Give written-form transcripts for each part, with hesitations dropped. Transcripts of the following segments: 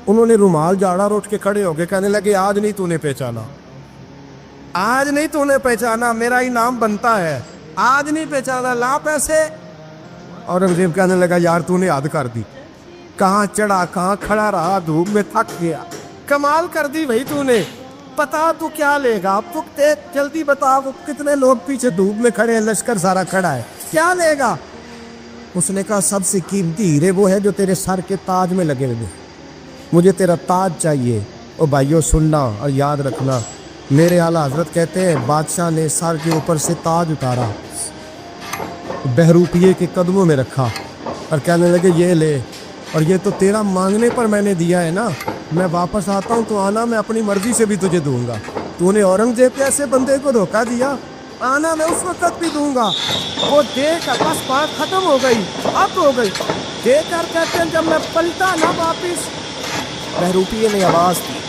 उन्होंने रुमाल झाड़ा और उठ के खड़े हो गए, कहने लगे आज नहीं तूने पहचाना, आज नहीं तूने पहचाना, मेरा इनाम बनता है, आज नहीं पहचाना, ला पैसे। औरंगजेब कहने लगा यार तूने हद कर दी, कहाँ चढ़ा कहाँ खड़ा रहा, धूप में थक गया, कमाल कर दी भाई तूने, बता तू क्या लेगा, अब तू जल्दी बता, वो कितने लोग पीछे धूप में खड़े हैं, लश्कर सारा खड़ा है, क्या लेगा। उसने कहा सबसे कीमती हीरे वो है जो तेरे सर के ताज में लगे हुए, मुझे तेरा ताज चाहिए। ओ भाइयों सुनना और याद रखना, मेरे आला हजरत कहते हैं बादशाह ने सर के ऊपर से ताज उतारा, बहरूपिये के कदमों में रखा और कहने लगे ये ले, और ये तो तेरा मांगने पर मैंने दिया है ना, मैं वापस आता हूँ तो आना, मैं अपनी मर्जी से भी तुझे दूंगा। तूने औरंगजेब जैसे बंदे को धोखा दिया, आना मैं उस वक्त भी दूंगा। वो देख बस बात खत्म हो गई, अब हो गई, देख कर कहते हैं जब मैं पलटा ना वापिस, बहरूपिये ने आवाज़ दी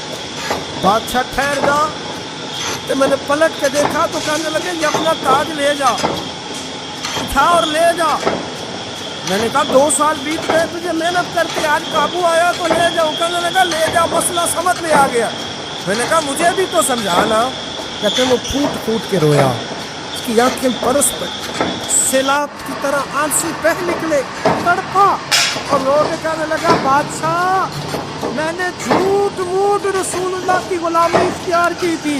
बादशाह ठहर जा, तो मैंने पलट के देखा तो कहने लगे ये अपना ताज ले जा, उठा और ले जा। मैंने कहा 2 साल बीत गए तुझे मेहनत करके, आज काबू आया तो ले जाओ। कहने लगा ले जा, मसला समझ में आ गया। मैंने कहा मुझे भी तो समझाना। कहते वो फूट फूट के रोया, उसकी आंखें बरस पड़ी, सैलाब की तरह आंसू बह निकले, तड़पा और रो के कहने लगा बादशाह मैंने झूठ मूठ रसूलुल्लाह की गुलामी इख्तियार की थी,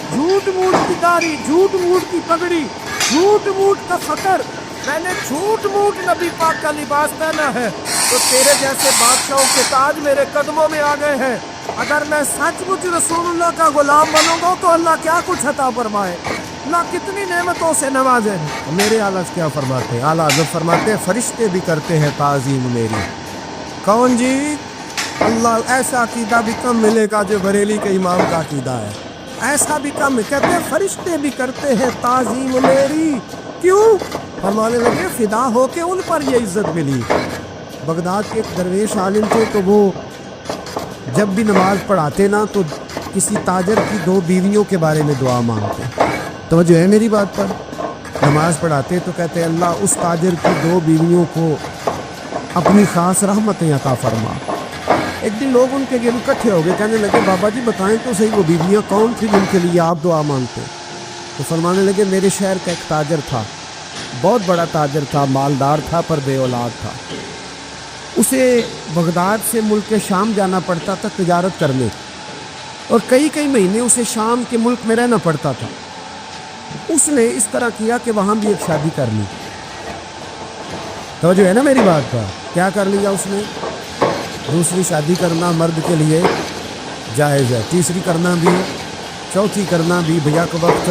झूठ मूठ की दाढ़ी, झूठ मूठ की पगड़ी, झूठ मूठ का फकर, मैंने झूठ मूठ नबी पाक का लिबास पहना है, तो तेरे जैसे बादशाहों के ताज मेरे कदमों में आ गए हैं। अगर मैं सचमुच रसूलुल्लाह का गुलाम बनूंगा तो अल्लाह क्या कुछ अता फरमाए, अल्लाह कितनी नेमतों से नवाजे। मेरे आला क्या फरमाते हैं, आला हज़रत फरमाते हैं फरिश्ते भी करते हैं ताज़ीम मेरी। कौन जी? अल्लाह ऐसा अकीदा भी कम मिलेगा जो बरेली के इमाम का अकीदा है, ऐसा भी कम। कहते हैं फरिश्ते भी करते हैं ताज़ीम मेरी, क्यों? फरमाने लगे फिदा हो के उन पर ये इज्जत मिली। बगदाद के एक दरवेश आलिम थे, तो वो जब भी नमाज पढ़ाते ना तो किसी ताजर की 2 बीवियों के बारे में दुआ मांगते। तो जो है मेरी बात पर, नमाज पढ़ाते तो कहते अल्लाह उस ताजर की 2 बीवियों को अपनी ख़ास रहमतें अता फरमा। एक दिन लोग उनके लिए इकट्ठे हो गए, कहने लगे बाबा जी बताएं तो सही वो बीवियाँ कौन थी जिनके लिए आप दुआ मांगते। तो फरमाने लगे मेरे शहर का एक ताजर था, बहुत बड़ा ताजर था, मालदार था पर बे औलाद था। उसे बगदाद से मुल्क शाम जाना पड़ता था तिजारत करने, और कई कई महीने उसे शाम के मुल्क में रहना पड़ता था। उसने इस तरह किया कि वहाँ भी एक शादी कर ली। तो जो है ना मेरी बात का, क्या कर लिया उसने? दूसरी शादी करना मर्द के लिए जायज़ है, तीसरी करना भी, चौथी करना भी भैया को वक्त,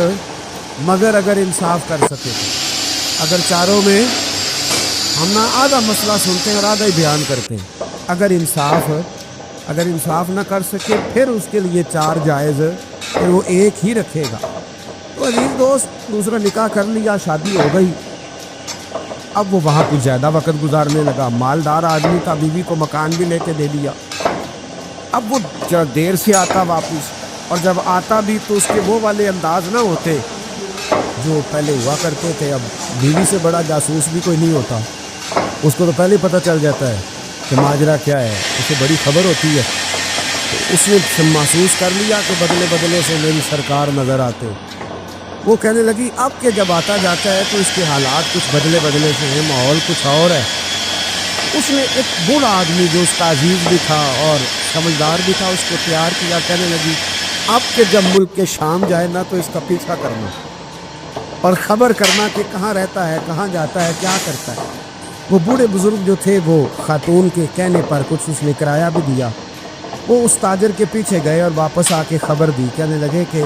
मगर अगर इंसाफ कर सके तो। अगर चारों में हम ना आधा मसला सुनते हैं और आधा ही बयान करते हैं, अगर इंसाफ ना कर सके फिर उसके लिए 4 जायज़, फिर वो एक ही रखेगा। तो अजीज दोस्त दूसरा निकाह कर लिया, शादी हो गई, अब वो वहाँ कुछ ज़्यादा वक्त गुजारने लगा, मालदार आदमी था, बीवी को मकान भी लेके दे दिया। अब वो जब देर से आता वापस, और जब आता भी तो उसके वो वाले अंदाज ना होते जो पहले हुआ करते थे। अब बीवी से बड़ा जासूस भी कोई नहीं होता, उसको तो पहले पता चल जाता है कि माजरा क्या है, उसे बड़ी खबर होती है। तो उसने महसूस कर लिया कि बदले बदले से मेरी सरकार नज़र आते। वो कहने लगी अब के जब आता जाता है तो इसके हालात कुछ बदले बदले से हैं, माहौल कुछ और है। उसने एक बूढ़ा आदमी जो उसका अजीज़ भी था और समझदार भी था, उसको तैयार किया। कहने लगी अब के जब मुल्क के शाम जाए ना तो इसका पीछा करना और ख़बर करना कि कहाँ रहता है, कहाँ जाता है, क्या करता है। वो बूढ़े बुज़ुर्ग जो थे वो खातून के कहने पर कुछ उसने किराया भी दिया। वो उस ताजर के पीछे गए और वापस आके ख़बर दी, कहने लगे कि